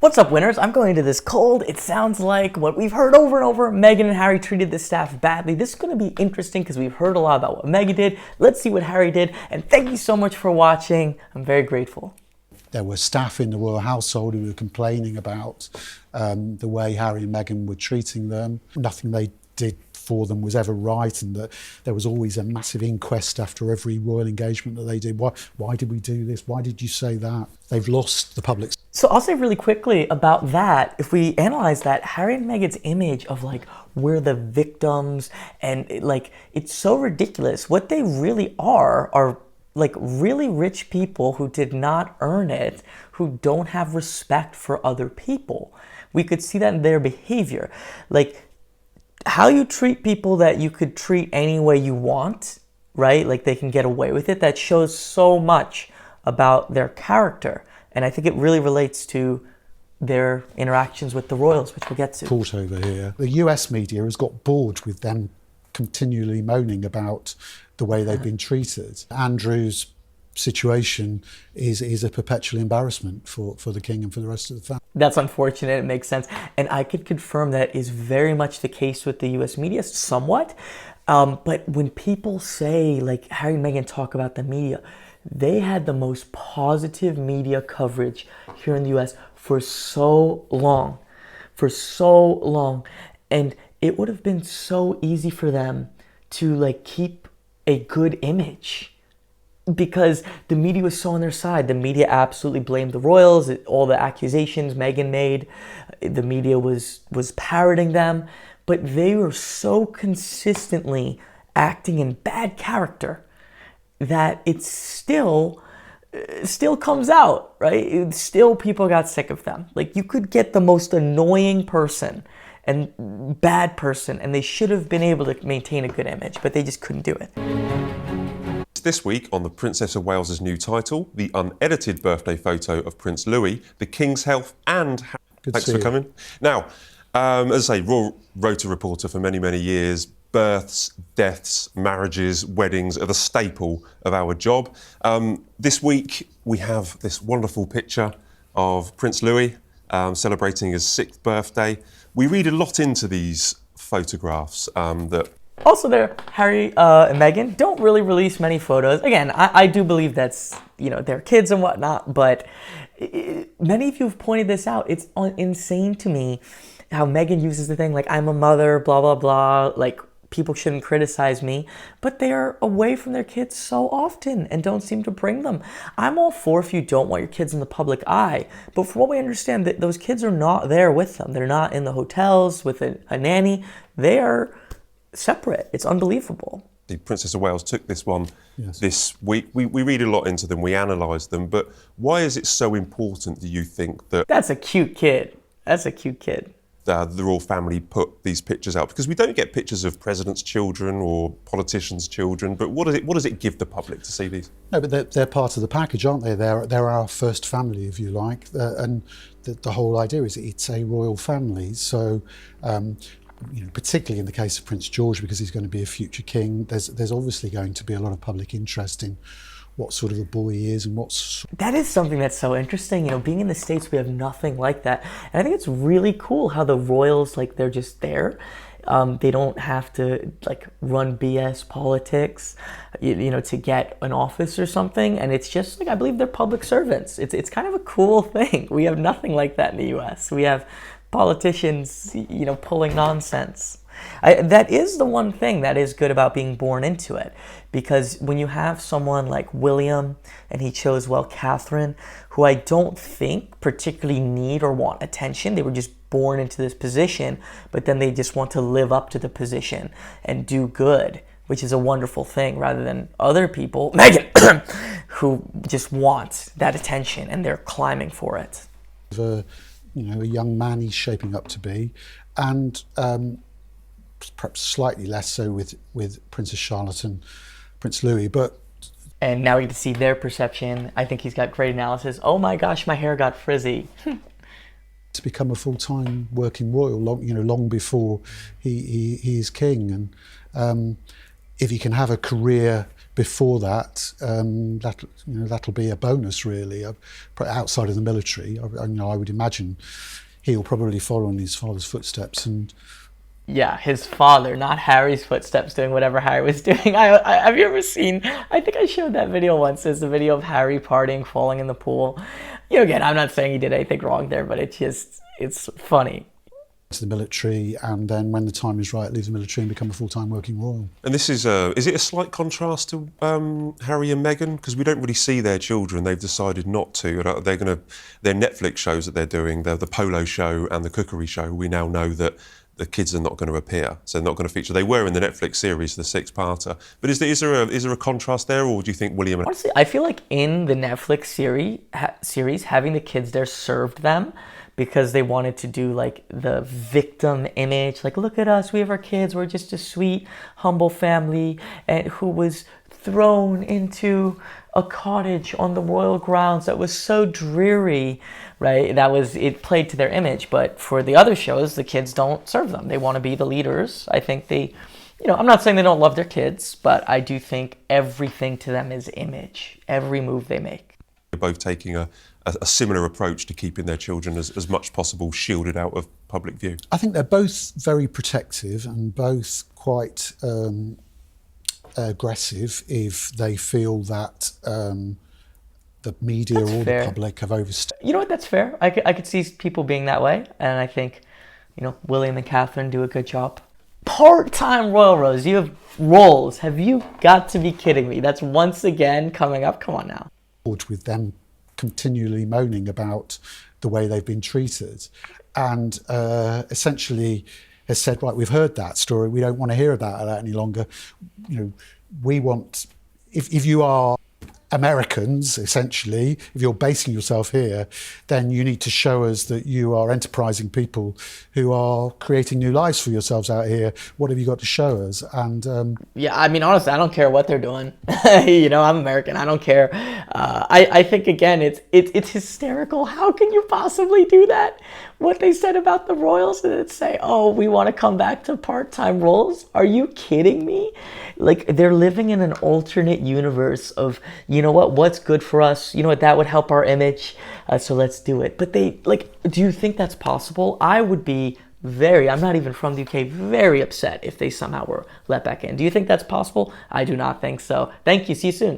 What's up, winners? I'm going into this cold. It sounds like what we've heard over and over. Meghan and Harry treated the staff badly. This is going to be interesting because we've heard a lot about what Meghan did. Let's see what Harry did. And thank you so much for watching. I'm very grateful. There were staff in the royal household who were complaining about the way Harry and Meghan were treating them. Nothing they did for them was ever right, and that there was always a massive inquest after every royal engagement that they did. Why did we do this? Why did you say that? They've lost the public. So I'll say really quickly about that, if we analyze that, Harry and Meghan's image of like, we're the victims, and it's so ridiculous. What they really are like really rich people who did not earn it, who don't have respect for other people. We could see that in their behavior. Like, how you treat people that you could treat any way you want, right? Like they can get away with it. That shows so much about their character. And I think it really relates to their interactions with the royals, which we'll get to. Court over here. The US media has got bored with them continually moaning about the way they've been treated. Andrew's situation is a perpetual embarrassment for the king and for the rest of the family. That's unfortunate. It makes sense. And I could confirm that is very much the case with the US media, somewhat. But when people say, like Harry and Meghan talk about the media, they had the most positive media coverage here in the US for so long. And it would have been so easy for them to like keep a good image, because the media was so on their side. The media absolutely blamed the royals. All the accusations Meghan made, the media was parroting them, but they were so consistently acting in bad character that it still comes out, right? Still people got sick of them. Like, you could get the most annoying person and bad person, and they should have been able to maintain a good image, but they just couldn't do it. This week on the Princess of Wales's new title, the unedited birthday photo of Prince Louis, the King's health, and thanks for coming. Now, as I say, Royal Rota reporter for many, many years. Births, deaths, marriages, weddings are the staple of our job. This week we have this wonderful picture of Prince Louis celebrating his 6th birthday. We read a lot into these photographs that. Also there, Harry and Meghan don't really release many photos. Again, I do believe that's, their kids and whatnot, but many of you have pointed this out. It's insane to me how Meghan uses the thing like, I'm a mother, blah, blah, blah, like people shouldn't criticize me, but they are away from their kids so often and don't seem to bring them. I'm all for if you don't want your kids in the public eye, but from what we understand, that those kids are not there with them. They're not in the hotels with a nanny. They are separate. It's unbelievable. The Princess of Wales took this one this week. We read a lot into them, we analyse them, but why is it so important, do you think, that... That's a cute kid. The royal family put these pictures out? Because we don't get pictures of presidents' children or politicians' children, but what does it give the public to see these? No, but they're part of the package, aren't they? They're our first family, if you like, and the whole idea is it's a royal family. So, particularly in the case of Prince George, because he's going to be a future king, there's obviously going to be a lot of public interest in what sort of a boy he is and what's... That is something that's so interesting. Being in the States, we have nothing like that. And I think it's really cool how the royals, they're just there. They don't have to, run BS politics, to get an office or something. And it's just, I believe they're public servants. It's kind of a cool thing. We have nothing like that in the US. We have politicians, pulling nonsense. That is the one thing that is good about being born into it, because when you have someone like William, and he chose, Catherine, who I don't think particularly need or want attention. They were just born into this position, but then they just want to live up to the position and do good, which is a wonderful thing, rather than other people, Meghan, who just want that attention and they're climbing for it. A young man he's shaping up to be, and perhaps slightly less so with Princess Charlotte and Prince Louis, and now we get to see their perception. I think he's got great analysis. Oh my gosh, my hair got frizzy. To become a full-time working royal, long before he is king, and if he can have a career before that, that'll be a bonus really. Outside of the military, I would imagine he'll probably follow in his father's footsteps and. Yeah, his father, not Harry's footsteps, doing whatever Harry was doing. Have you ever seen, I think I showed that video once, it's the video of Harry partying, falling in the pool. Again, I'm not saying he did anything wrong there, but it's funny. To the military, and then when the time is right, leave the military and become a full-time working royal. And this is it a slight contrast to Harry and Meghan? Because we don't really see their children. They've decided not to. Their Netflix shows that they're doing, the polo show and the cookery show, we now know that the kids are not going to appear, so they're not going to feature. They were in the Netflix series, the six-parter. But is there a contrast there, or do you think William? Honestly, I feel like in the Netflix series, having the kids there served them, because they wanted to do like the victim image, like look at us, we have our kids, we're just a sweet, humble family, and who was thrown into a cottage on the royal grounds that was so dreary, right? It played to their image. But for the other shows, the kids don't serve them. They want to be the leaders. I think I'm not saying they don't love their kids, but I do think everything to them is image, every move they make. They're both taking a similar approach to keeping their children as much possible shielded out of public view. I think they're both very protective and both quite aggressive if they feel that the media or the public have overstayed. You know what, that's fair. I could see people being that way, and I think, William and Catherine do a good job. Part-time royal roles. You have roles. Have you got to be kidding me? That's once again coming up. Come on now. With them continually moaning about the way they've been treated, and essentially has said, right, we've heard that story, we don't want to hear about that any longer. We want, if you are Americans, essentially, if you're basing yourself here, then you need to show us that you are enterprising people who are creating new lives for yourselves out here. What have you got to show us? And yeah, I mean, honestly, I don't care what they're doing. I'm American. I don't care. I think again, it's hysterical. How can you possibly do that? What they said about the royals, and say, "Oh, we want to come back to part-time roles." Are you kidding me? Like, they're living in an alternate universe of, what's good for us? That would help our image, so let's do it. But do you think that's possible? I would be I'm not even from the UK, very upset if they somehow were let back in. Do you think that's possible? I do not think so. Thank you. See you soon.